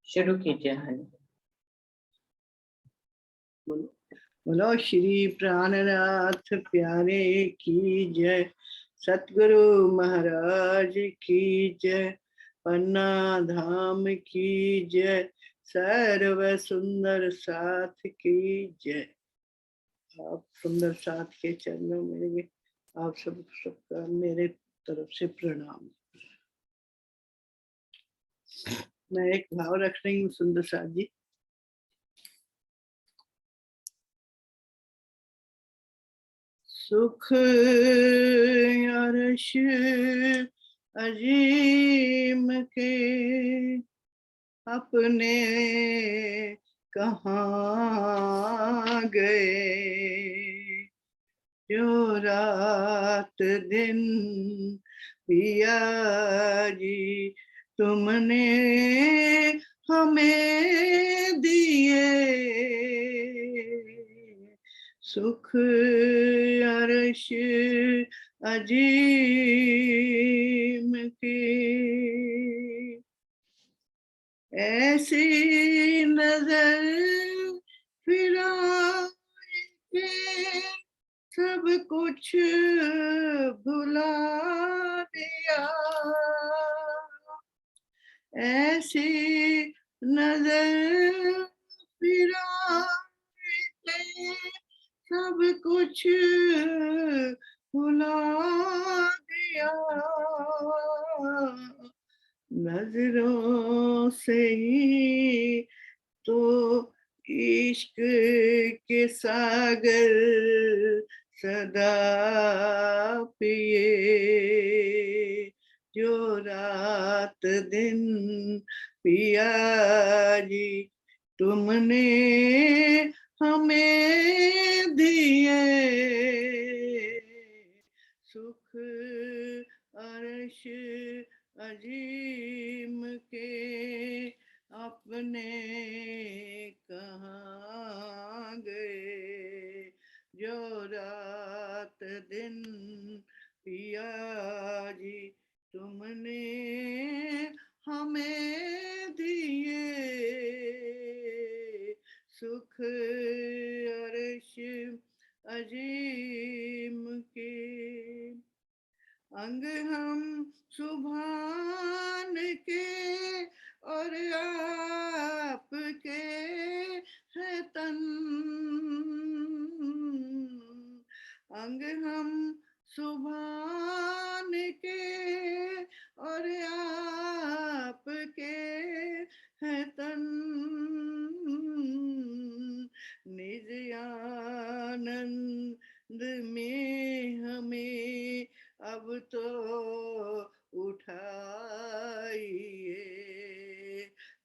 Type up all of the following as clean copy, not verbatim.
शुरू कीजिए। हाँ जी। बोलो श्री प्राणनाथ प्यारे की जय, सतगुरु महाराज की जय, पन्ना धाम की जय, सर्व सुंदर साथ की जय। आप सुंदर साथ के चरणों में आप सबका मेरे तरफ से प्रणाम। मैं एक भाव रख रही हूँ सुंदर साथ जी। सुख अर्श अजीम के अपने कहाँ गए, जो रात दिन पिया जी तुमने हमें दिए, सुख अर्श अजीम की ऐसी नजर फिराए के सब कुछ भुला दिया, ऐसी नजर फिराए के सब कुछ भुला दिया, नजरों से ही तो इश्क के सागर सदा पिए, जो रात दिन पिया जी तुमने हमें दिए, सुख अर्श अजीम के अपने कहाँ गए, जो रात दिन पिया जी तुमने हमें दिए, सुख अर्श अजीम के अंग हम सुभान के और आपके है तन, अंग हम सुभान के और आपके है तन, निज आनंद में हमें अब तो उठाइए,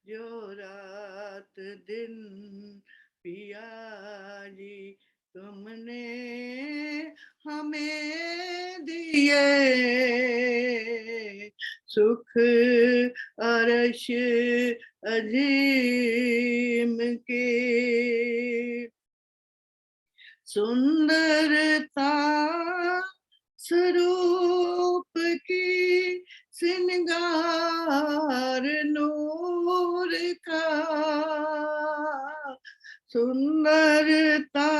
जो रात दिन पिया जी तुमने हमें दिए, सुख अर्श अजीम के सुंदरता स्वरूप की श्रृंगार नूर का, सुंदरता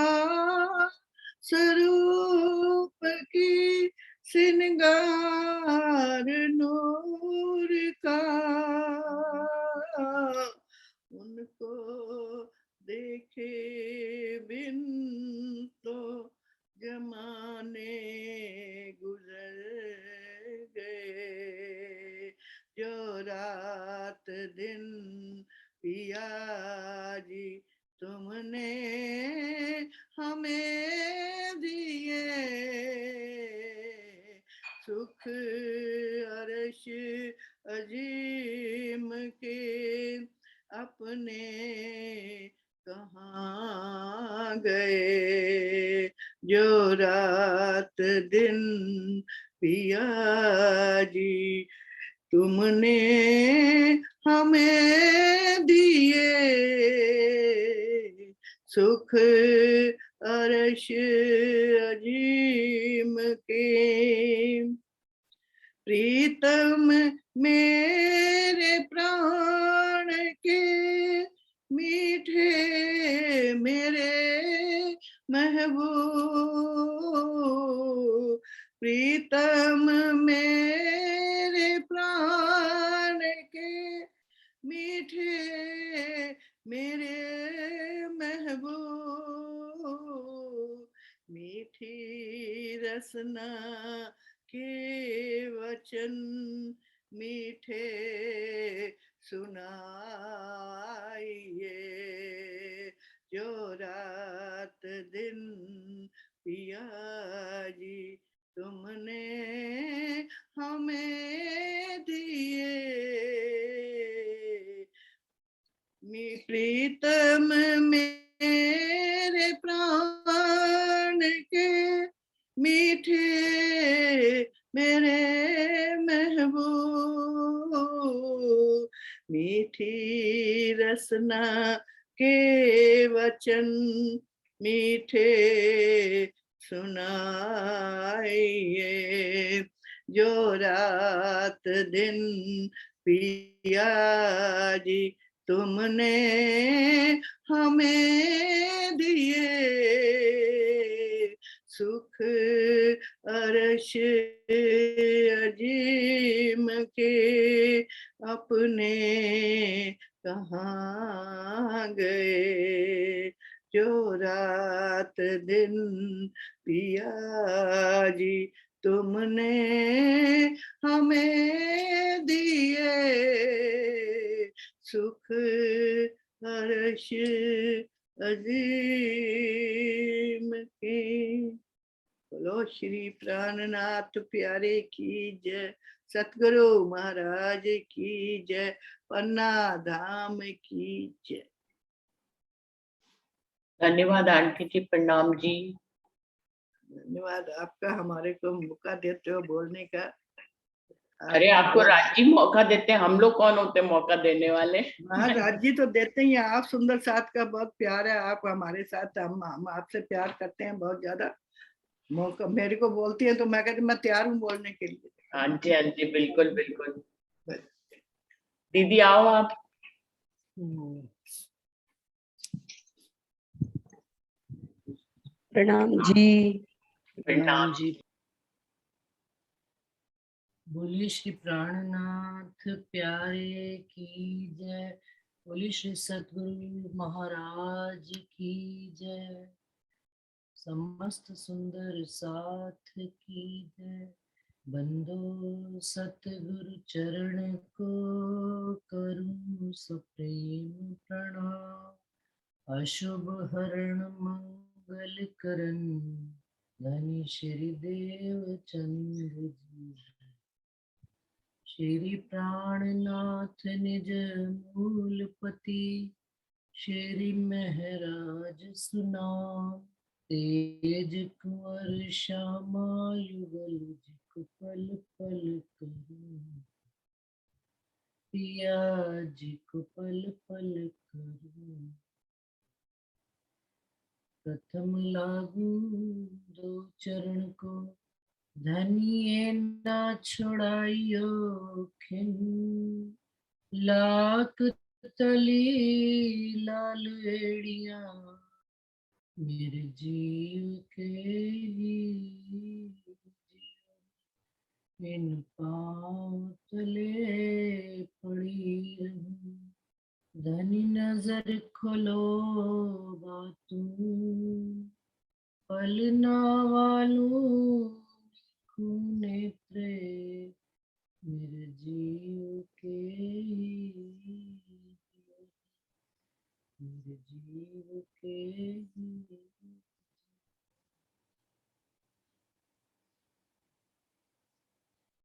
स्वरूप की श्रृंगार नूर का, उनको देखे बिन तो जमाने गुजर गए, जो रात दिन पिया जी तुमने हमें दिए, सुख अर्श अजीम के अपने कहाँ गए, जो रात दिन पिया जी तुमने हमें दिए, सुख अर्श अजीम के प्रीतम मेरे प्राण के प्रीतम मेरे प्राण के मीठे मेरे महबूब, मीठी रसना के वचन मीठे सुनाइए, जो रात दिन पिया जी तुमने हमें दिए। प्रीतम मेरे प्राण के मीठे मेरे महबूब, मीठी रसना के वचन मीठे सुनाइए, जो रात दिन पिया जी तुमने हमें दिए। सुख अर्श अजीम के अपने कहाँ गए, जो रात दिन पिया जी तुमने हमें दिए। सुख हर्ष अजीम के। बोलो श्री प्राणनाथ प्यारे की जय, सतगुरु महाराज की जय, पन्ना धाम की जय। धन्यवाद आंटी जी, प्रणाम जी। धन्यवाद आपका, हमारे को मौका देते हो बोलने का। अरे आपको राजी मौका देते हैं, हम लोग कौन होते मौका देने वाले। हाँ राजी तो देते ही हैं आप, सुंदर साथ का बहुत प्यार है आप हमारे साथ, हम आपसे प्यार करते हैं बहुत ज्यादा। मौका मेरे को बोलती है तो मैं कहती मैं तैयार हूँ बोलने के लिए। हाँ जी बिल्कुल बिल्कुल। दीदी आओ आप। प्रणाम जी। प्रणाम जी। बोलिए श्री प्राणनाथ प्यारे की जय, बोलिए श्री सतगुरु महाराज की जय, समस्त सुंदर साथ की जय। बंदो सतगुरु चरण को करूं सुप्रेम प्रणाम, अशुभ हरण मंगल करन धनी श्री देव चंद्र जी। श्री प्राणनाथ निज मूलपति, श्री महराज सुना, तेज कुंवर श्यामा युगल जिक पल पल करूं, पिया जिक पल पल करूं। प्रथम लागू दो चरण को, धनिये ना छुड़ाइयो खिन, लाख तली लाल एड़िया मेरे जीव के ही, इन पाँव तले पड़ी रहूं, धनी नजर खोलो बातू, पलना वालों नेत्रे मेरे जीव के, मेरे जीव के।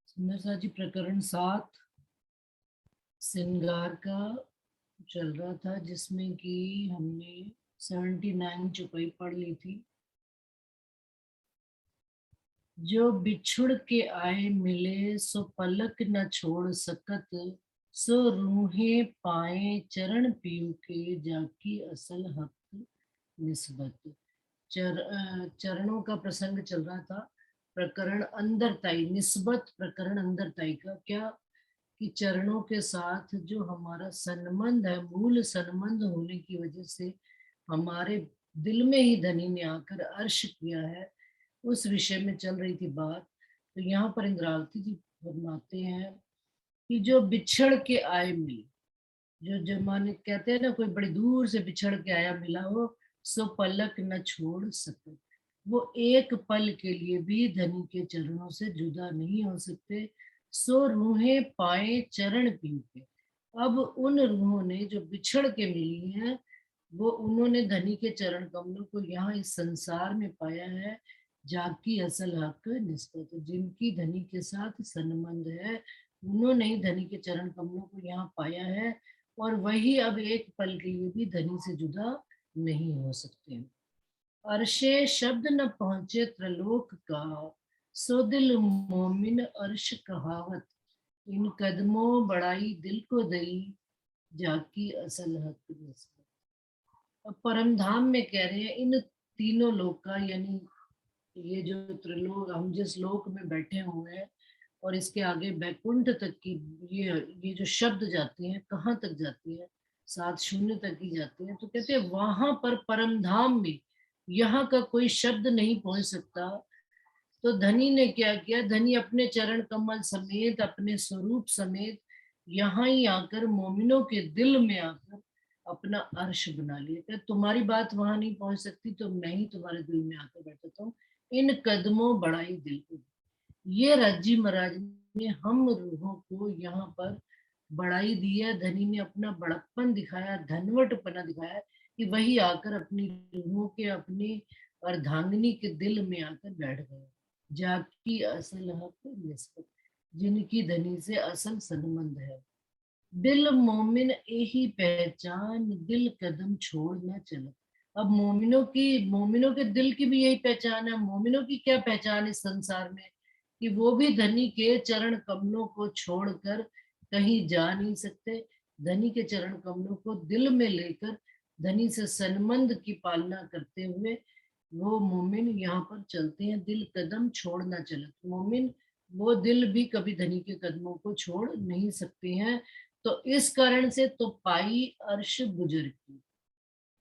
सुंदर सा जी प्रकरण 7 श्रृंगार का चल रहा था, जिसमें कि हमने 79 चौपाई पढ़ ली थी। जो बिछुड़ के आए मिले सो पलक न छोड़ सकत, सो रूहे पाए चरण पीऊ के जाकी असल हक निस्बत। चरणों का प्रसंग चल रहा था। प्रकरण अंदरताई निस्बत, प्रकरण अंदरताई का क्या कि चरणों के साथ जो हमारा संबंध है, मूल संबंध होने की वजह से हमारे दिल में ही धनी ने आकर अर्श किया है, उस विषय में चल रही थी बात। तो यहाँ पर इंद्रावती जी फरमाते हैं कि जो बिछड़ के आए मिले, जो जमाने कहते हैं ना, कोई बड़ी दूर से बिछड़ के आया मिला हो, सो पलक न छोड़ सके। वो एक पल के लिए भी धनी के चरणों से जुदा नहीं हो सकते। सो रूहें पाए चरण पीऊ के। अब उन रूहों ने जो बिछड़ के मिली हैं, वो उन्होंने धनी के चरण कमलों को यहाँ इस संसार में पाया है। जाकी असल हक निस्बत, जिनकी धनी के साथ संबंध है, उन्होंने ही धनी के चरण कमलों को यहाँ पाया है, और वही अब एक पल के लिए भी धनी से जुदा नहीं हो सकते। अर्शे शब्द न पहुंचे त्रिलोक का, सो दिल मोमिन अर्श कहावत। इन कदमों बढ़ाई दिल को दई, जाकी असल हक निस्बत। अब परम धाम में कह रहे हैं इन तीनों लोक का, यानी ये जो त्रिलोक, हम जिस लोक में बैठे हुए हैं और इसके आगे बैकुंठ तक की ये जो शब्द जाते हैं, कहाँ तक जाती है? 7 शून्य तक ही जाते हैं। तो कहते हैं वहां पर परम धाम में यहाँ का कोई शब्द नहीं पहुंच सकता। तो धनी ने क्या किया? धनी अपने चरण कमल समेत, अपने स्वरूप समेत यहाँ ही आकर, मोमिनों के दिल में आकर अपना अर्श बना लिया। क्या तुम्हारी बात वहां नहीं पहुंच सकती, तो मैं ही तुम्हारे दिल में आकर बैठता हूँ। इन कदमों बढ़ाई दिल को। ये रज्जी महाराज ने हम रूहों को यहाँ पर बढ़ाई दी है। धनी ने अपना बड़प्पन दिखाया, धनवटपना दिखाया, कि वही आकर अपनी रूहों के, अपने अर्धांगिनी के दिल में आकर बैठ गए। जाकी असल हक निस्बत, जिनकी धनी से असल संबंध है। दिल मोमिन यही पहचान, दिल कदम छोड़ न चले। अब मोमिनों के दिल की भी यही पहचान है। मोमिनों की क्या पहचान इस संसार में? कि वो भी धनी के चरण कमलों को छोड़कर कहीं जा नहीं सकते। धनी के चरण कमलों को दिल में लेकर धनी से संबंध की पालना करते हुए वो मोमिन यहाँ पर चलते हैं। दिल कदम छोड़ ना चलत। मोमिन वो दिल भी कभी धनी के कदमों को छोड़ नहीं सकते हैं। तो इस कारण से तो पाई अर्श गुजर की।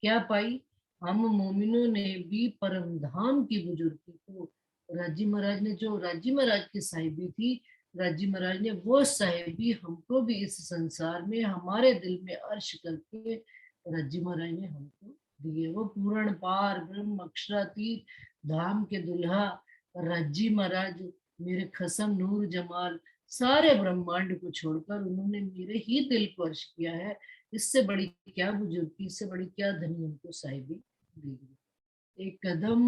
क्या पाई? हम मोमिनों ने भी परम धाम की बुजुर्गी को, राजी महाराज ने, जो राजी महाराज की साहिबी थी, राजी महाराज ने वो साहिबी हमको भी इस संसार में, हमारे दिल में अर्श करके राजी महाराज ने हमको दिए। वो पूर्ण पार ब्रह्म अक्षरातीत धाम के दुल्हा राजी महाराज, मेरे खसम नूर जमाल, सारे ब्रह्मांड को छोड़कर उन्होंने मेरे ही दिल को अर्श किया है। इससे बड़ी क्या बुजुर्गी, इससे बड़ी क्या धनी हमको साहिबी दी गई। एक कदम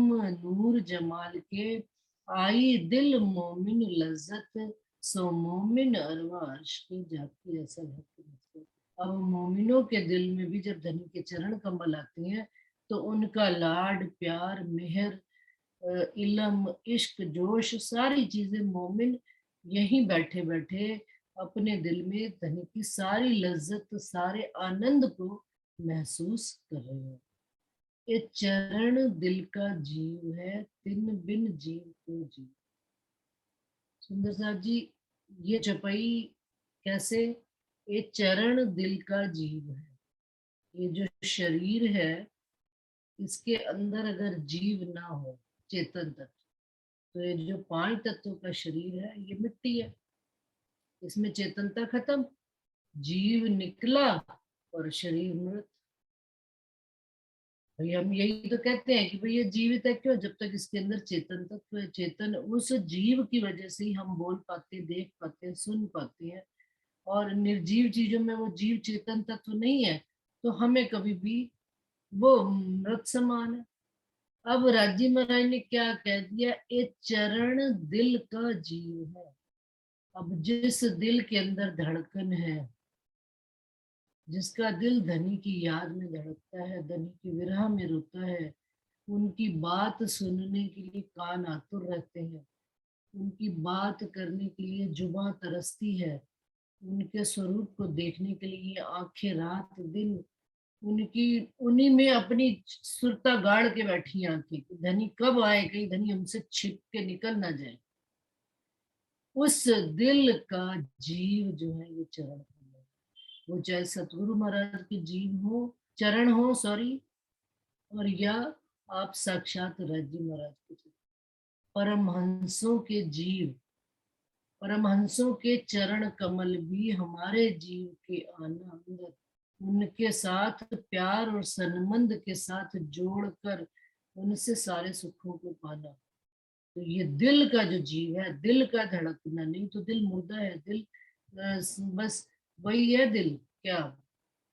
नूर जमाल के, आई दिल मोमिन लज्जत, सो मोमिन अरवा अर्श के, जाती असल हक। अब मोमिनों के दिल में भी जब धनी के चरण कमल आते हैं, तो उनका लाड प्यार मेहर इल्म इश्क जोश, सारी चीजें मोमिन यहीं बैठे बैठे अपने दिल में धनी की सारी लज्जत, सारे आनंद को महसूस कर रहे हैं। ये चरण दिल का जीव है, तिन बिन जीव को जीव। सुंदर साहब जी, ये चौपाई कैसे? ये चरण दिल का जीव है। ये जो शरीर है, इसके अंदर अगर जीव ना हो, चेतन तत्व, तो ये जो 5 तत्वों का शरीर है, ये मिट्टी है। इसमें चेतनता खत्म, जीव निकला और शरीर मृत। भाई हम यही तो कहते हैं कि भाई ये जीवित है क्यों? जब तक इसके अंदर चेतन तत्व है। चेतन उस जीव की वजह से ही हम बोल पाते, देख पाते, सुन पाते हैं। और निर्जीव चीजों में वो जीव चेतन तत्व नहीं है, तो हमें कभी भी वो मृत समान है। अब राजी महाराज ने क्या कह दिया? ये चरण दिल का जीव है। अब जिस दिल के अंदर धड़कन है, जिसका दिल धनी की याद में धड़कता है, धनी की विरह में रोता है, उनकी बात सुनने के लिए कान आतुर रहते हैं, उनकी बात करने के लिए जुबां तरसती है, उनके स्वरूप को देखने के लिए आंखें रात दिन उनकी, उन्हीं में अपनी सुरता गाड़ के बैठी आंखें, धनी कब आए, कहीं धनी हमसे छिप के निकल ना जाए। उस दिल का जीव जो है ये चरण है। वो चाहे सतगुरु महाराज के जीव हो, चरण हो सॉरी, और या आप साक्षात राजी महाराज के परमहंसों के जीव, परमहंसों के चरण कमल भी हमारे जीव के आना अंदर, उनके साथ प्यार और संबंध के साथ जोड़कर उनसे सारे सुखों को पाना। तो ये दिल का जो जीव है, दिल का धड़कना, नहीं तो दिल मुर्दा है। दिल बस वही है दिल, क्या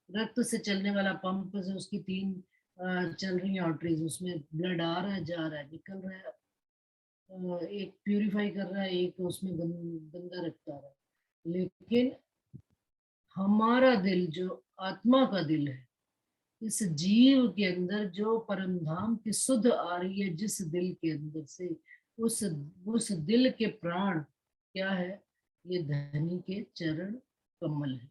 रक्त से चलने वाला पंप से उसकी 3 चल रही आर्टरीज, उसमें ब्लड आ रहा है, जा रहा है, निकल रहा है, एक प्यूरिफाई कर रहा है, एक उसमें गंदा रखता रहा है। लेकिन हमारा दिल जो आत्मा का दिल है, इस जीव के अंदर जो परम धाम की शुद्ध आ रही है, जिस दिल के अंदर से, उस दिल के प्राण क्या है? ये धनी के चरण कमल है।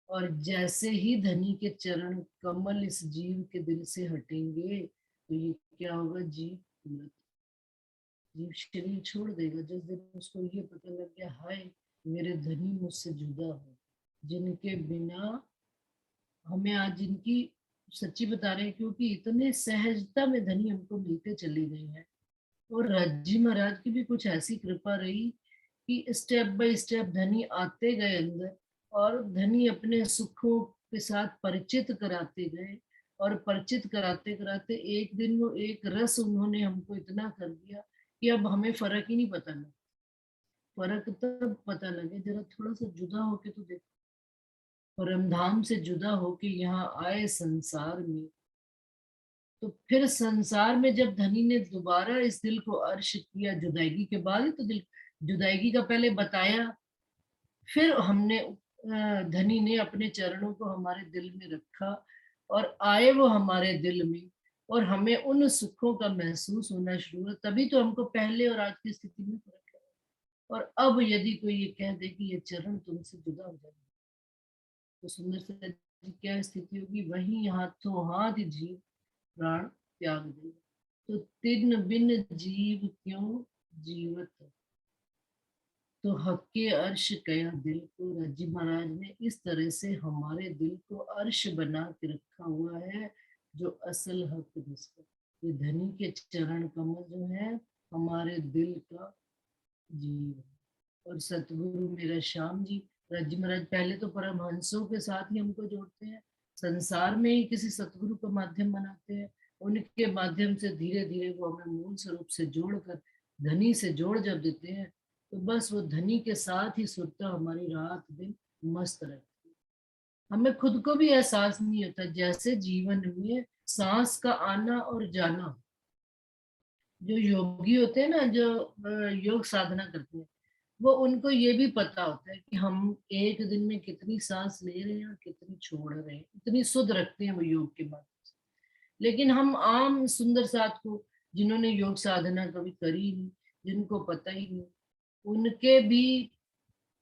और जैसे ही धनी के चरण कमल इस जीव के दिल से हटेंगे तो ये क्या होगा? जीव जीव शरीर छोड़ देगा। जिस दिन उसको ये पता लग गया, हाय मेरे धनी मुझसे जुदा हो, जिनके बिना हमें आज, जिनकी सच्ची बता रहे हैं, क्योंकि इतने सहजता में धनी हमको मिलते चले गए हैं। और राजी महाराज की भी कुछ ऐसी कृपा रही कि स्टेप बाय स्टेप धनी आते गए अंदर, और धनी अपने सुखों के साथ परिचित कराते गए। और परिचित कराते कराते एक दिन वो एक रस उन्होंने हमको इतना कर दिया कि अब हमें फर्क ही नहीं पता लगा। फर्क तब पता लगे जरा थोड़ा सा जुदा होके तो देखो। परमधाम से जुदा होके यहाँ आए संसार में, तो फिर संसार में जब धनी ने दोबारा इस दिल को अर्श किया, जुदाई के बाद ही तो दिल, जुदाई का पहले बताया, फिर हमने धनी ने अपने चरणों को हमारे दिल में रखा और आए वो हमारे दिल में, और हमें उन सुखों का महसूस होना शुरू हुआ। तभी तो हमको पहले और आज की स्थिति में फर्क है। और अब यदि कोई ये कह दे कि ये चरण तुमसे जुदा हो जाए, तो सुंदर सा जी क्या स्थिति होगी? वही हाथों हाथ जीव प्राण त्याग दे। तो तिन बिन जीव क्यों जीवत, तो हक्के अर्श कया दिल को। रज्जी महाराज ने इस तरह से हमारे दिल को अर्श बना के रखा हुआ है, जो असल हक जिसका। ये धनी के चरण कमल जो है हमारे दिल का जीव है। और सतगुरु मेरा श्याम जी, रज्जी महाराज पहले तो परमहंसों के साथ ही हमको जोड़ते हैं, संसार में ही किसी सतगुरु का माध्यम बनाते हैं, उनके माध्यम से धीरे धीरे वो हमें मूल स्वरूप से जोड़कर धनी से जोड़ जब देते हैं, तो बस वो धनी के साथ ही सुरता हमारी रात दिन मस्त रहती है। हमें खुद को भी एहसास नहीं होता, जैसे जीवन में सांस का आना और जाना। जो योगी होते हैं ना, जो योग साधना करते हैं, वो उनको ये भी पता होता है कि हम एक दिन में कितनी सांस ले रहे हैं और कितनी छोड़ रहे हैं, इतनी शुद्ध रखते हैं वो योग के माध्यम से। लेकिन हम आम सुंदर साथ को, जिन्होंने योग साधना कभी करी नहीं, जिनको पता ही नहीं, उनके भी,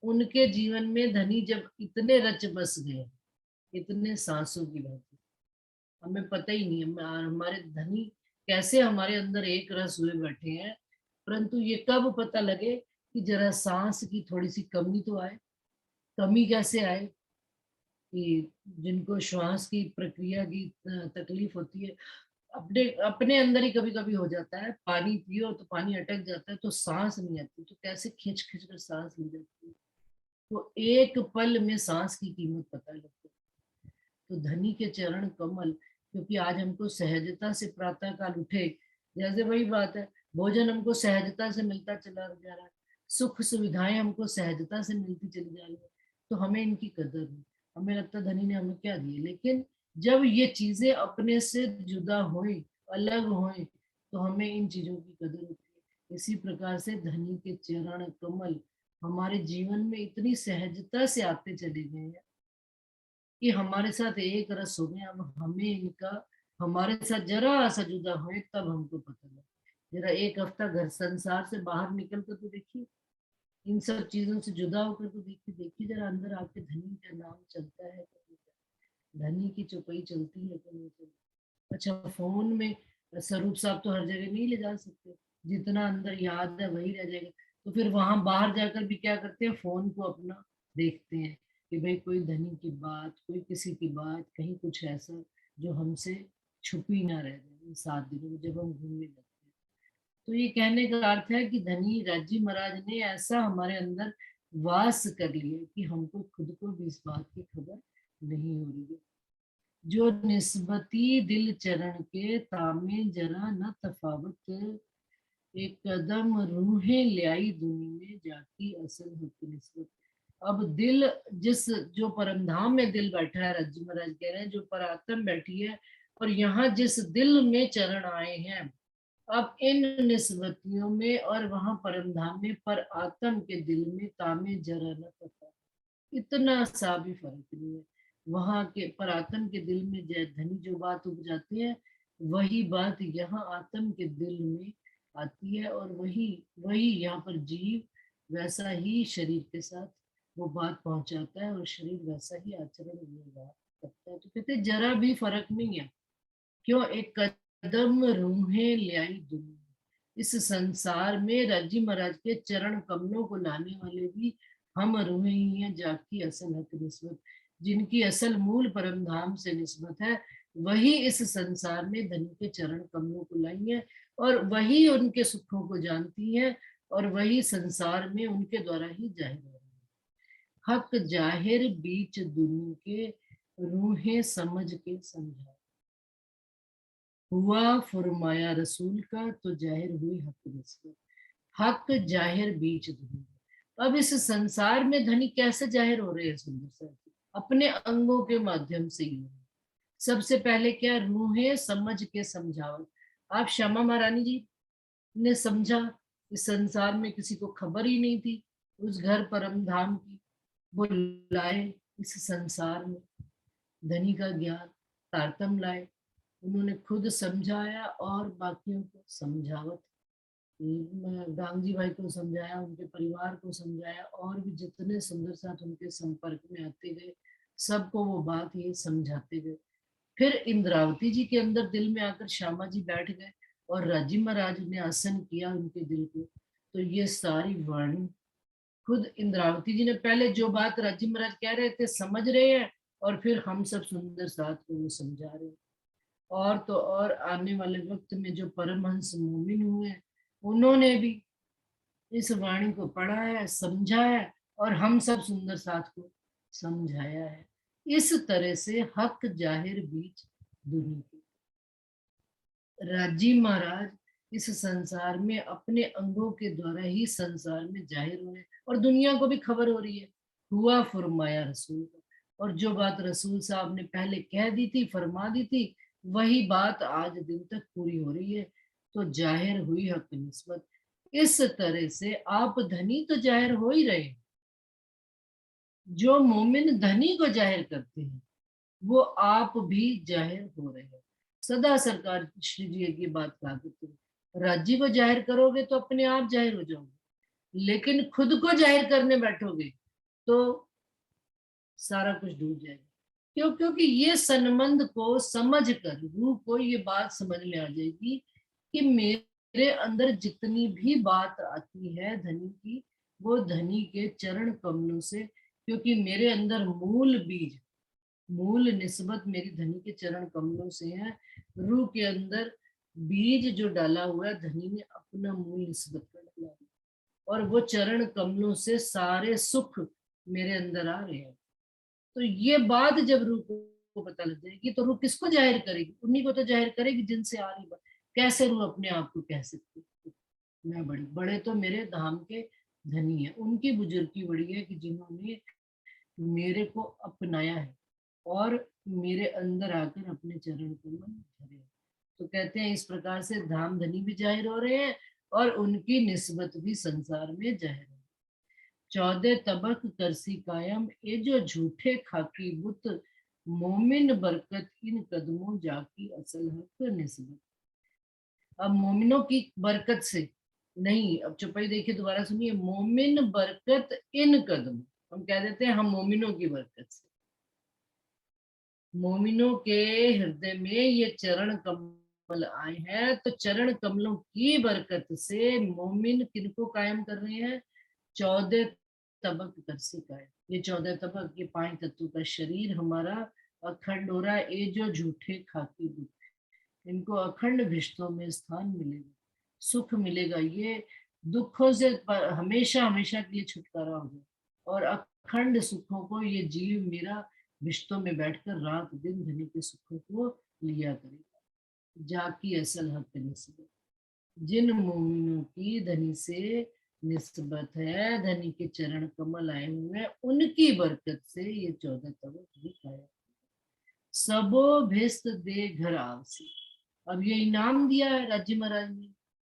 उनके जीवन में धनी जब इतने रच बस गए, इतने सांसों की बात, हमें पता ही नहीं हमारे धनी कैसे हमारे अंदर एक रस हुए बैठे हैं। परंतु ये कब पता लगे कि जरा सांस की थोड़ी सी कमी तो आए। कमी कैसे आए? कि जिनको श्वास की प्रक्रिया की तकलीफ होती है, अपने अपने अंदर ही कभी कभी हो जाता है, पानी पियो तो पानी अटक जाता है, तो सांस नहीं आती, तो कैसे खींच खींच कर सांस ली जाती है। तो एक पल में सांस की कीमत पता लगती है। तो धनी के चरण कमल, क्योंकि आज हमको सहजता से प्रातः काल उठे, जैसे वही बात है, भोजन हमको सहजता से मिलता चला जा रहा है, सुख सुविधाएं हमको सहजता से मिलती चली जा रही है, तो हमें इनकी कदर नहीं। हमें लगता धनी ने हमें क्या दिया, लेकिन जब ये चीजें अपने से जुदा हुई, अलग हुई, तो हमें इन चीजों की कदर होती है। इसी प्रकार से धनी के चरण कमल हमारे जीवन में इतनी सहजता से आते चले गए हैं कि हमारे साथ एक रस हो गए। अब हमें इनका, हमारे साथ जरा सा जुदा हुए तब हमको पता लगा। जरा एक हफ्ता घर संसार से बाहर निकल कर तो देखिए, इन सब चीजों से जुदा होकर तो देखिए, देखिए जरा अंदर आपके धनी का नाम चलता है तो नहीं चलता? धनी की चौपाई चलती है तो नहीं चलती? अच्छा, फोन में स्वरूप साहब तो हर जगह नहीं ले जा सकते, जितना अंदर याद है वही रह जाएगा। तो फिर वहां बाहर जाकर भी क्या करते हैं, फोन को अपना देखते हैं कि भाई कोई धनी की बात, कोई किसी की बात, कहीं कुछ ऐसा जो हमसे छुपी ना रह जाए इन 7 दिनों में जब हम घूमने लगते हैं। तो ये कहने का अर्थ है कि धनी राजी महाराज ने ऐसा हमारे अंदर वास कर लिया कि हमको खुद को भी इस बात की खबर नहीं हो रही है। जो निस्बती दिल चरण के तामे जरा न तफावत, एक कदम रूहें ल्याई दुनी में जाकी असल हक निस्बत। अब दिल जिस जो परमधाम में दिल बैठा है, रज्जू महाराज कह रहे हैं जो परात्म बैठी है, और यहाँ जिस दिल में चरण आए हैं, अब इन निस्बतियों में और वहां परमधाम में पर आत्म के दिल में तामे जरा न पता, इतना सा भी फर्क नहीं है। वहां के पर आत्म के दिल में जय धनी जो बात उग जाती है, वही बात यहाँ आत्म के दिल में आती है, और वही वही यहाँ पर जीव वैसा ही शरीर के साथ वो बात पहुंचाता है, और शरीर वैसा ही आचरण व्यवहार करता है। तो कहते जरा भी फर्क नहीं है। क्यों? एक कदम रूहें ल्याई दुनिया, इस संसार में राजी महाराज के चरण कमलों को लाने वाले भी हम रूहें ही हैं, जाकी असल हक निस्बत, जिनकी असल मूल परमधाम से निस्बत है, वही इस संसार में धनी के चरण कमलों को लाई है, और वही उनके सुखों को जानती है, और वही संसार में उनके द्वारा ही जाहिर हो रही है। हक जाहिर बीच दुनिया के, रूहें समझ के समझा, हुआ फरमाया रसूल का तो जाहिर हुई हक निस्बत। हक जाहिर बीच दुनिया। अब इस संसार में धनी कैसे जाहिर हो रहे हैं? सुंदर सा अपने अंगों के माध्यम से ही। सबसे पहले क्या? रूहें समझ के समझावत। आप श्यामा महारानी जी ने समझा, इस संसार में किसी को खबर ही नहीं थी उस घर परम धाम की, वो लाए इस संसार में धनी का ज्ञान, तारतम लाए, उन्होंने खुद समझाया और बाकियों को समझावत। गांधी भाई को समझाया, उनके परिवार को समझाया, और भी जितने सुंदर साथ उनके संपर्क में आते गए सबको वो बात ये समझाते गए। फिर इंद्रावती जी के अंदर दिल में आकर श्यामा जी बैठ गए, और राजी महाराज ने आसन किया उनके दिल को। तो ये सारी वाणी खुद इंद्रावती जी ने पहले जो बात राजी महाराज कह रहे थे समझ रहे हैं, और फिर हम सब सुंदर साथ को वो समझा रहे हैं। और तो और आने वाले वक्त में जो परमहंस मोमिन हुए उन्होंने भी इस वाणी को पढ़ा है, समझा है, और हम सब सुंदर साथ को समझाया है। इस तरह से हक जाहिर बीच दुनिया के। राजी महाराज इस संसार में अपने अंगों के द्वारा ही संसार में जाहिर हुए, और दुनिया को भी खबर हो रही है। हुआ फरमाया रसूल का, और जो बात रसूल साहब ने पहले कह दी थी, फरमा दी थी, वही बात आज दिन तक पूरी हो रही है। तो जाहिर हुई हक निस्बत। इस तरह से आप धनी तो जाहिर हो ही रहे हैं। जो मोमिन धनी को जाहिर करते हैं वो आप भी जाहिर हो रहे हैं। सदा सरकार श्री जी की बात कहा करते हैं, राज्य को जाहिर करोगे तो अपने आप जाहिर हो जाओगे, लेकिन खुद को जाहिर करने बैठोगे तो सारा कुछ डूब जाएगा। क्यों? क्योंकि ये संबंध को समझ कर रूह को ये बात समझ में आ जाएगी कि मेरे अंदर जितनी भी बात आती है धनी की, वो धनी के चरण कमलों से, क्योंकि मेरे अंदर मूल बीज, मूल निस्बत मेरी धनी के चरण कमलों से है। रूह के अंदर बीज जो डाला हुआ है धनी ने अपना मूल निस्बत का डाला है, और वो चरण कमलों से सारे सुख मेरे अंदर आ रहे हैं। तो ये बात जब रूह को पता लग जाएगी तो रूह किसको जाहिर करेगी? उन्हीं को तो जाहिर करेगी जिनसे आ रही बात। कैसे रूह अपने आप को कह सकती है मैं बड़ी? बड़े तो मेरे धाम के धनी है, उनकी बुजुर्गी बड़ी है कि जिन्होंने मेरे को अपनाया है और मेरे अंदर आकर अपने चरण कमल धरे। तो कहते हैं इस प्रकार से धाम धनी भी जाहिर हो रहे हैं और उनकी निस्बत भी संसार में जाहिर है। 14 तबक करसी कायम, ये जो झूठे खाकी बुत, मोमिन बरकत इन कदमों जाकी असल हक निस्बत। अब मोमिनों की बरकत से नहीं, अब चौपाई देखिए दोबारा सुनिए, मोमिन बरकत इन कदम, हम कह देते हैं हम मोमिनों की बरकत से, मोमिनों के हृदय में ये चरण कमल आए हैं, तो चरण कमलों की बरकत से मोमिन किनको कायम कर रहे हैं? 14 तबक करसी कायम। ये 14 तबक, ये 5 तत्व का शरीर हमारा अखंड हो रहा है। ये जो झूठे खाकी बुत, इनको अखंड भ्रष्टों में स्थान मिलेगा। सुख मिलेगा, ये दुखों से हमेशा हमेशा के लिए छुटकारा हो जाए, और अखंड सुखों को ये जीव मेरा रिश्तों में बैठकर रात दिन धनी के सुखों को लिया करेगा। जाकी असल हक निस्बत, जिन मोमिनों की धनी से निस्बत है, धनी के चरण कमल आए हुए हैं, उनकी बरकत से ये 14 तवक भी पाया। सबो भेस्त दे घर आवसी, अब ये इनाम दिया है राज्य महाराज ने,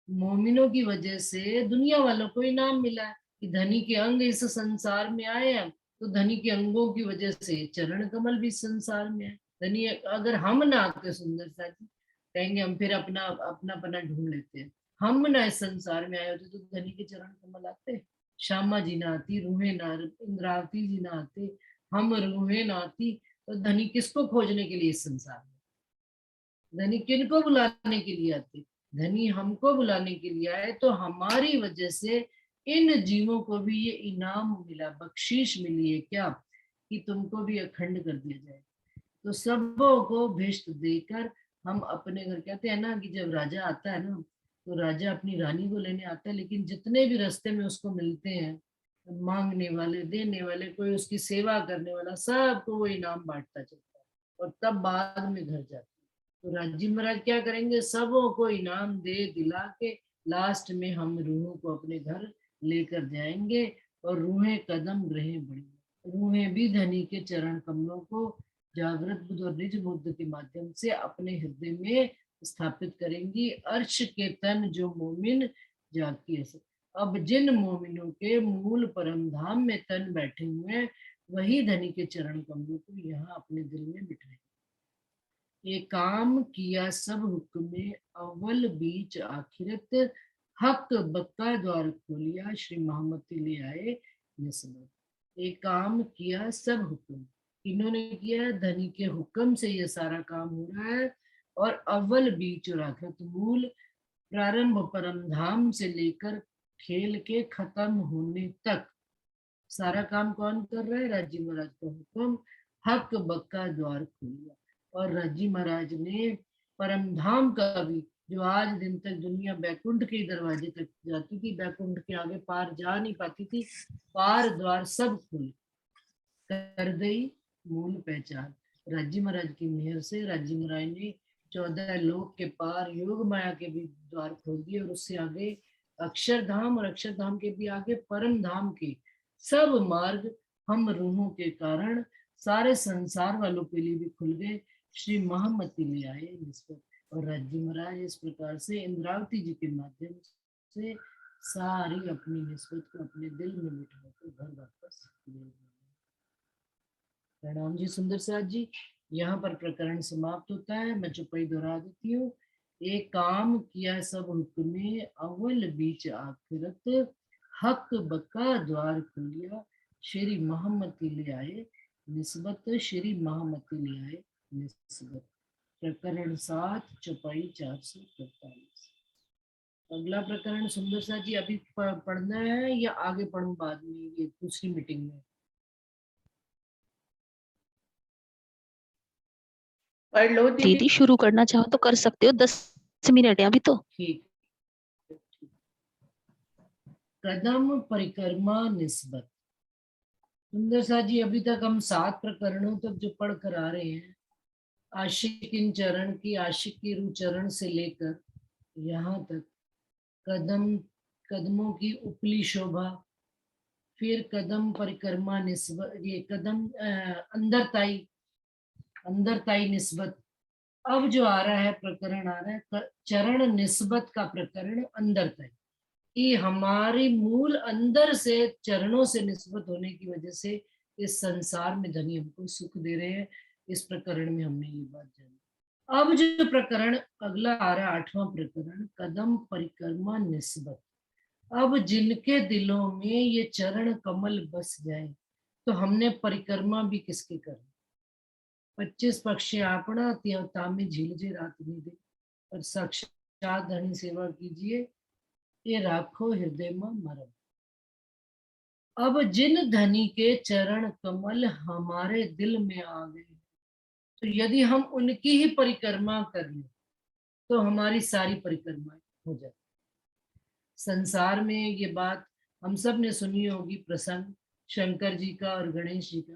मोमिनों की वजह से दुनिया वालों को इनाम मिला है कि धनी के अंग इस संसार में आए हैं, तो धनी के अंगों की वजह से चरण कमल भी संसार में है। धनी अगर हम ना आते, सुंदर सा जी कहेंगे हम फिर अपना अपना पना ढूंढ लेते हैं, हम ना इस संसार में आए होते तो धनी के चरण कमल आते, श्यामा जी ना आती, रूहे ना, इंद्रावती जी ना आते, हम रूहे ना आती, तो धनी किसको खोजने के लिए इस संसार में, धनी किनको बुलाने के लिए आते, धनी हमको बुलाने के लिए आए। तो हमारी वजह से इन जीवों को भी ये इनाम मिला, बख्शीश मिली है क्या, कि तुमको भी अखंड कर दिया जाए। तो सबों को भेष्ट देकर हम अपने घर, कहते हैं ना कि जब राजा आता है ना, तो राजा अपनी रानी को लेने आता है, लेकिन जितने भी रास्ते में उसको मिलते हैं, मांगने वाले, देने वाले, कोई उसकी सेवा करने वाला, सबको वो इनाम बांटता चलता है, और तब बाद में घर जाता है। तो राजी महाराज क्या करेंगे, सबों को इनाम दे दिला के लास्ट में हम रूहों को अपने घर लेकर जाएंगे, और रूहें कदम रहे बड़ी, रूहें भी धनी के चरण कमलों को जागृत बुद्ध और निज बुद्ध के माध्यम से अपने हृदय में स्थापित करेंगी। अर्श के तन जो मोमिन जाकी असर, अब जिन मोमिनों के मूल परम धाम में तन बैठे हुए हैं, वही धनी के चरण कमलों को यहाँ अपने दिल में बिठाएंगे। ये काम किया सब हुक्म अव्वल बीच आखिरत, हक बक्का द्वार खोलिया श्री मोहम्मद ले आए निस्बत। एक काम किया सब हुक्म, इन्होंने किया, धनी के हुक्म से ये सारा काम हो रहा है, और अव्वल बीच और आखिरत, मूल प्रारंभ परम धाम से लेकर खेल के खत्म होने तक सारा काम कौन कर रहा है, राजी महाराज का हुक्म, हक बक्का द्वार खोलिया। और राजी महाराज ने परम धाम का भी, जो आज दिन तक दुनिया बैकुंठ के दरवाजे तक जाती थी, बैकुंठ के आगे पार जा नहीं पाती थी, पार द्वार सब खुले कर गई मूल पहचान। राजी महाराज की मेहर से राजी महाराज ने 14 लोक के पार योग माया के भी द्वार खोल दिए, और उससे आगे अक्षरधाम, और अक्षरधाम के भी आगे परम धाम के सब मार्ग हम रूहों के कारण सारे संसार वालों के लिए भी खुल गए। श्री महामती ले आए निस्बत, और राजी महाराज इस प्रकार से इंद्रावती जी के माध्यम से सारी अपनी निस्बत को अपने दिल में बिठा कर घर वापस ले गए। प्रणाम जी सुंदर साथ जी, यहाँ पर प्रकरण समाप्त होता है। मैं चुपाई दोहरा देती हूँ। एक काम किया सब हुक्मे अव्वल बीच आखिरत, हक बका द्वार खोलिया श्री मोहम्मती ले आए निस्बत, श्री मोहम्मती ले आए निस्बत। प्रकरण 7 चौपाई 443। अगला प्रकरण सुंदर साथ जी अभी पढ़ना है या आगे पढ़ूं बाद में, ये दूसरी मीटिंग में? पढ़ लो दीदी, शुरू करना चाहो तो कर सकते हो, 10 मिनट है अभी तो। ठीक। कदम परिक्रमा निस्बत। सुंदर सा जी अभी तक हम 7 प्रकरणों तक जो पढ़ कर आ रहे हैं, आशिक इन चरण की, आशिक की रू चरण से लेकर यहाँ तक कदमों की उपली शोभा, फिर कदम परिक्रमा निस्बत, ये कदम अंदरताई निस्बत। अब जो आ रहा है प्रकरण आ रहा है चरण निस्बत का प्रकरण, अंदरताई, कि हमारी मूल अंदर से चरणों से निस्बत होने की वजह से इस संसार में धनी हमको सुख दे रहे हैं। इस प्रकरण में हमने ये बात जानी। अब जो प्रकरण अगला आ रहा है 8वां प्रकरण, कदम परिक्रमा निस्बत। अब जिनके दिलों में ये चरण कमल बस जाए, तो हमने परिक्रमा भी किसके करनी। 25 पक्षे आपना त्यवता में झीलजे रात निदे, और साक्षात धनी सेवा कीजिए, ये राखो हृदय में मरम। अब जिन धनी के चरण कमल हमारे दिल में आ गए, तो यदि हम उनकी ही परिक्रमा कर लें तो हमारी सारी परिक्रमाएं हो जाती। संसार में ये बात हम सब ने सुनी होगी, प्रसंग शंकर जी का और गणेश जी का,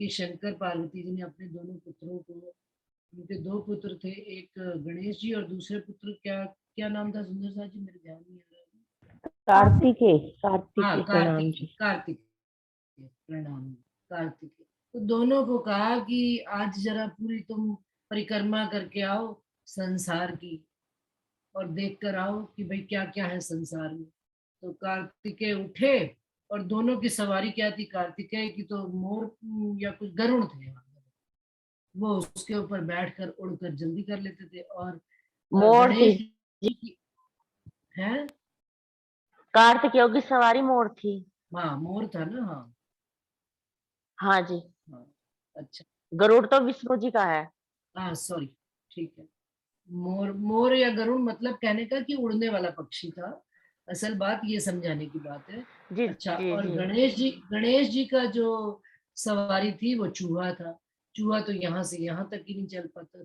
कि शंकर पार्वती जी ने अपने दोनों पुत्रों को, उनके दो पुत्र थे, एक गणेश जी और दूसरे पुत्र क्या क्या नाम था सुंदर सा जी, मेरे ध्यान नहीं आ रहा। कार्तिकेय, हाँ, कार्तिकेय प्रणाम जी। कार्तिक प्रणाम, कार्तिक। तो दोनों को कहा कि आज जरा पूरी तुम परिक्रमा करके आओ संसार की, और देख कर आओ कि भाई क्या क्या है संसार में। तो कार्तिकेय उठे, और दोनों की सवारी क्या थी, कार्तिकेय की तो मोर या कुछ गरुड़ थे, वो उसके ऊपर बैठकर उड़कर जल्दी कर लेते थे। और मोर थी गणेश जी की है, कार्तिकेय की सवारी, मोर थी। हाँ मोर था ना, हाँ हाँ जी, हाँ, अच्छा गरुड़ तो विष्णु जी का है। हाँ सॉरी, ठीक है। मोर, मोर या गरुड़ मतलब कहने का कि उड़ने वाला पक्षी था, असल बात ये समझाने की बात है। जी अच्छा, जी और जी। गणेश जी का जो सवारी थी वो चूहा था। चूहा तो यहाँ से यहाँ तक ही नहीं चल पाता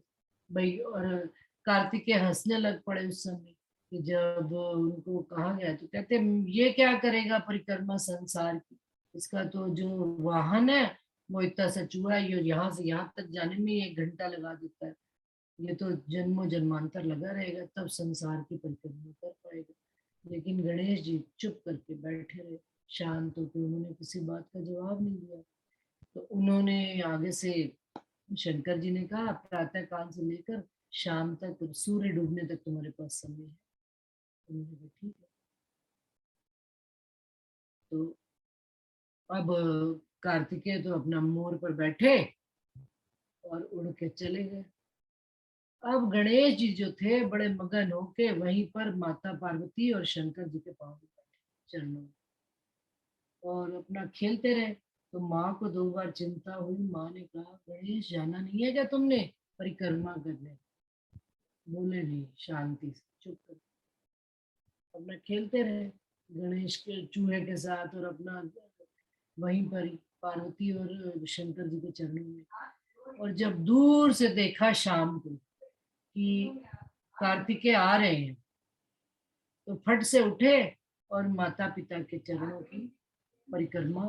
भाई। और कार्तिकेय हंसने लग पड़े उस समय कि जब उनको कहा गया, तो कहते ये क्या करेगा परिक्रमा संसार की, इसका तो जो वाहन है वो इतना सा चूहा, ये यहाँ से यहाँ तक जाने में 1 घंटा लगा देता है, ये तो जन्मों जन्मांतर लगा रहेगा तब संसार की परिक्रमा कर पाएगा। लेकिन गणेश जी चुप करके बैठे रहे, शांत होकर, उन्होंने किसी बात का जवाब नहीं दिया। तो उन्होंने आगे से, शंकर जी ने कहा प्रातः काल से लेकर शाम तक, सूर्य डूबने तक तुम्हारे पास समय है। उन्होंने कहा ठीक है। तो अब कार्तिकेय तो अपना मोर पर बैठे और उड़ के चले गए। अब गणेश जी जो थे बड़े मगन होके वहीं पर माता पार्वती और शंकर जी के पांव में बैठे चरणों में, और अपना खेलते रहे। तो माँ को 2 बार चिंता हुई, माँ ने कहा गणेश जाना नहीं है क्या तुमने परिक्रमा करने? बोले नहीं, शांति से चुप कर अपना खेलते रहे गणेश के चूहे के साथ, और अपना वहीं पर ही पार्वती और शंकर जी के चरणों में। और जब दूर से देखा शाम को कि कार्तिकेय आ रहे हैं, तो फट से उठे और माता पिता के चरणों की परिक्रमा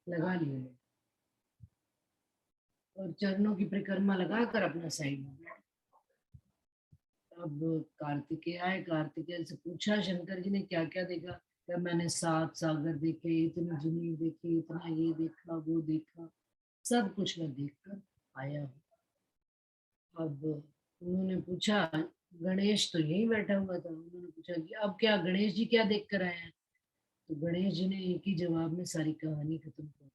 लगा ली, और चरणों की परिक्रमा लगाकर अपना साइड में बैठ। अब कार्तिकेय आए, कार्तिकेय से पूछा शंकर जी ने क्या क्या देखा? क्या मैंने 7 सागर देखे, इतनी जमीन देखी, इतना ये देखा वो देखा, सब कुछ मैं देखकर आया हूँ। अब उन्होंने पूछा, गणेश तो यहीं बैठा हुआ था, उन्होंने पूछा कि अब क्या गणेश जी क्या देख कर आए हैं? तो गणेश जी ने एक ही जवाब में सारी कहानी खत्म कर।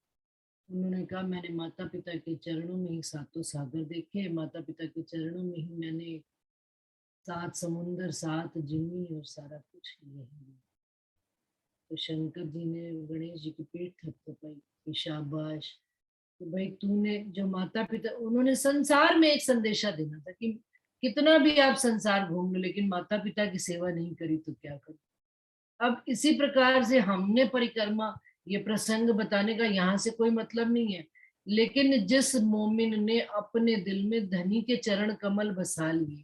उन्होंने कहा मैंने माता पिता के चरणों में ही 7 सागर देखे, माता पिता के चरणों में ही मैंने 7 समुंदर, 7 जिन्नी और सारा कुछ यही। तो शंकर जी ने गणेश जी की पीठ थपथपाई कि शाबाश, तो भाई तूने जो माता पिता, उन्होंने संसार में एक संदेशा देना था कि कितना भी आप संसार घूम लो लेकिन माता पिता की सेवा नहीं करी तो क्या करो। अब इसी प्रकार से हमने परिक्रमा, ये प्रसंग बताने का यहाँ से कोई मतलब नहीं है, लेकिन जिस मोमिन ने अपने दिल में धनी के चरण कमल बसा लिए,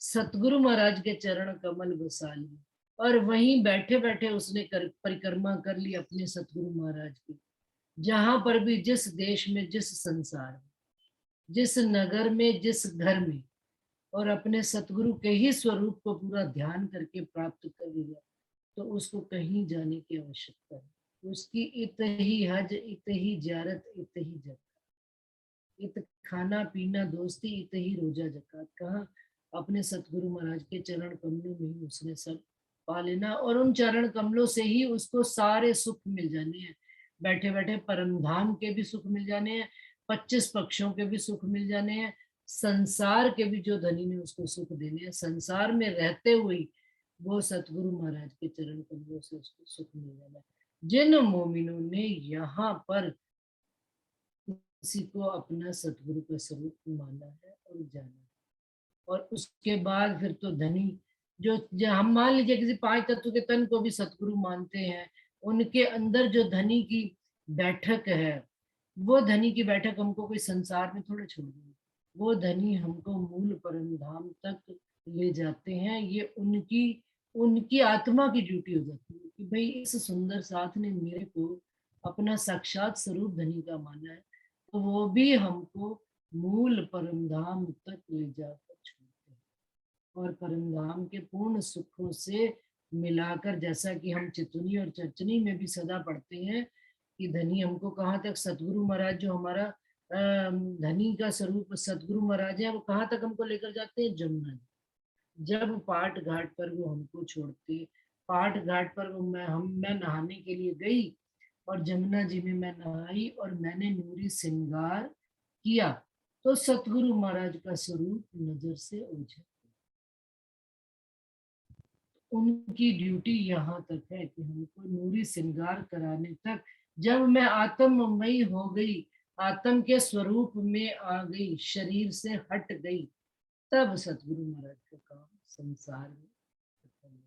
सतगुरु महाराज के चरण कमल बसा लिए, और वहीं बैठे बैठे उसने परिक्रमा कर ली अपने सतगुरु महाराज की, जहां पर भी, जिस देश में, जिस संसार में, जिस नगर में, जिस घर में, और अपने सतगुरु के ही स्वरूप को पूरा ध्यान करके प्राप्त कर लिया, तो उसको कहीं जाने की आवश्यकता है। उसकी इत ही हज, इत ही जियारत, इत ही जकात, इत खाना पीना दोस्ती, इत ही रोजा जकात। कहा अपने सतगुरु महाराज के चरण कमलों में ही उसने सब पा लेना, और उन चरण कमलों से ही उसको सारे सुख मिल जाने हैं। बैठे बैठे परम धाम के भी सुख मिल जाने हैं, 25 पक्षों के भी सुख मिल जाने हैं, संसार के भी जो धनी ने उसको सुख देने हैं, संसार में रहते हुए वो सतगुरु महाराज के चरण कमलों से उसको सुख मिल जाना है। जिन मोमिनों ने यहाँ पर किसी को अपना सतगुरु का स्वरूप माना है और जाना है, और उसके बाद फिर तो धनी जो हम मान लीजिए किसी 5 तत्व के तन को भी सतगुरु मानते हैं, उनके अंदर जो धनी की बैठक है, वो धनी की बैठक हमको कोई संसार में थोड़ा छोड़ देंगे, वो धनी हमको मूल परम धाम तक ले जाते हैं। ये उनकी उनकी आत्मा की ड्यूटी हो जाती है कि भाई इस सुंदर साथ ने मेरे को अपना साक्षात स्वरूप धनी का माना है, तो वो भी हमको मूल परम धाम तक ले जाकर छोड़ते हैं और परम धाम के पूर्ण सुखों से मिलाकर, जैसा कि हम चितुनी और चर्चनी में भी सदा पढ़ते हैं कि धनी हमको कहाँ तक, सतगुरु महाराज जो हमारा धनी का स्वरूप सतगुरु महाराज है, वो कहाँ तक हमको लेकर जाते हैं, जमुना जी। जब पाट घाट पर वो हमको छोड़ते, पाट घाट पर वो मैं नहाने के लिए गई और जमुना जी में मैं नहाई और मैंने नूरी श्रृंगार किया, तो सतगुरु महाराज का स्वरूप नजर से ओझल। उनकी ड्यूटी यहाँ तक है कि हमको नूरी श्रृंगार कराने तक, जब मैं आत्ममयी हो गई, आत्म के स्वरूप में आ गई, शरीर से हट गई, तब सतगुरु महाराज का काम संसार में खत्म हो।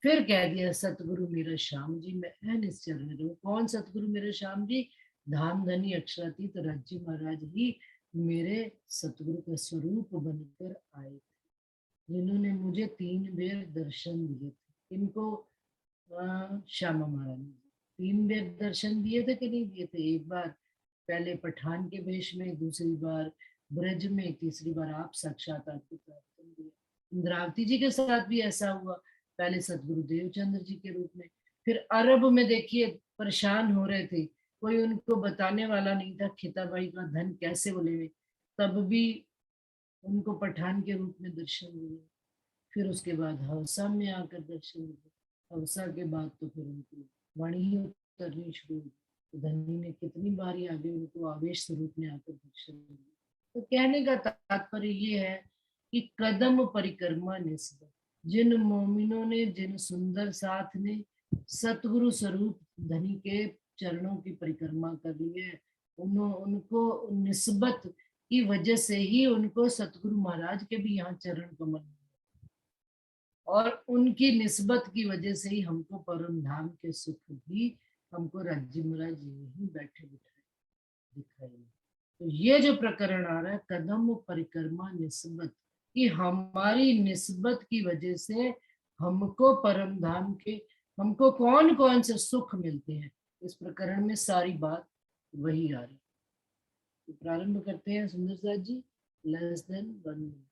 फिर कह दिया सतगुरु मेरा श्याम जी, मैं अनिश्चर में रहूं। कौन सतगुरु मेरे श्याम जी? धाम धनी अक्षरातीत राज्य महाराज ही मेरे सतगुरु का स्वरूप बनकर आए थे, जिन्होंने मुझे 3 बार दर्शन दिए थे। इनको श्यामा महारानी 3 बार दर्शन दिए थे कि नहीं दिए थे? एक बार पहले पठान के वेश में, दूसरी बार ब्रज में, तीसरी बार आप साक्षात आपको दर्शन दिए। इंद्रावती जी के साथ भी ऐसा हुआ, पहले सतगुरु देवचंद्र जी के रूप में, फिर अरब में देखिए परेशान हो रहे थे, कोई उनको बताने वाला नहीं था खिताबाई का धन कैसे बोले, तब भी उनको पठान के रूप में दर्शन दिए। फिर उसके बाद हौसा में आकर दर्शन दिए, हौसा के बाद तो फिर उनकी वाणी ही उतरनी शुरू हुई। तो धनी ने कितनी बारी आगे उनको आवेश स्वरूप में आकर दर्शन दिए। तो कहने का तात्पर्य ये है कि कदम परिक्रमा निस्बत, जिन मोमिनों ने, जिन सुंदर साथ ने सतगुरु स्वरूप धनी के चरणों की परिक्रमा कर ली है, उनको निस्बत की वजह से ही उनको सतगुरु महाराज के भी यहाँ चरण कमल, और उनकी निस्बत की वजह से ही हमको परम धाम के सुख भी हमको राज्य महाराज यही बैठे बिठाए दिखाई। तो ये जो प्रकरण आ रहा है कदम परिक्रमा निस्बत, कि हमारी निस्बत की वजह से हमको परम धाम के, हमको कौन कौन से सुख मिलते हैं, इस प्रकरण में सारी बात वही आ रही। तो प्रारंभ करते हैं सुंदर साथ जी, लेस देन 1 मिनट।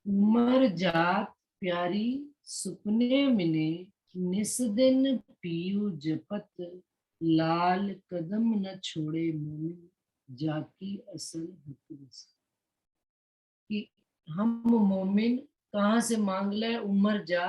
उमर जात प्यारी सुपने मिले, निस दिन पीयू जपत, लाल कदम न छोड़े मोमिन, जाकी असल हकीस। कि हम मोमिन कहाँ से मांग ले, उमर जात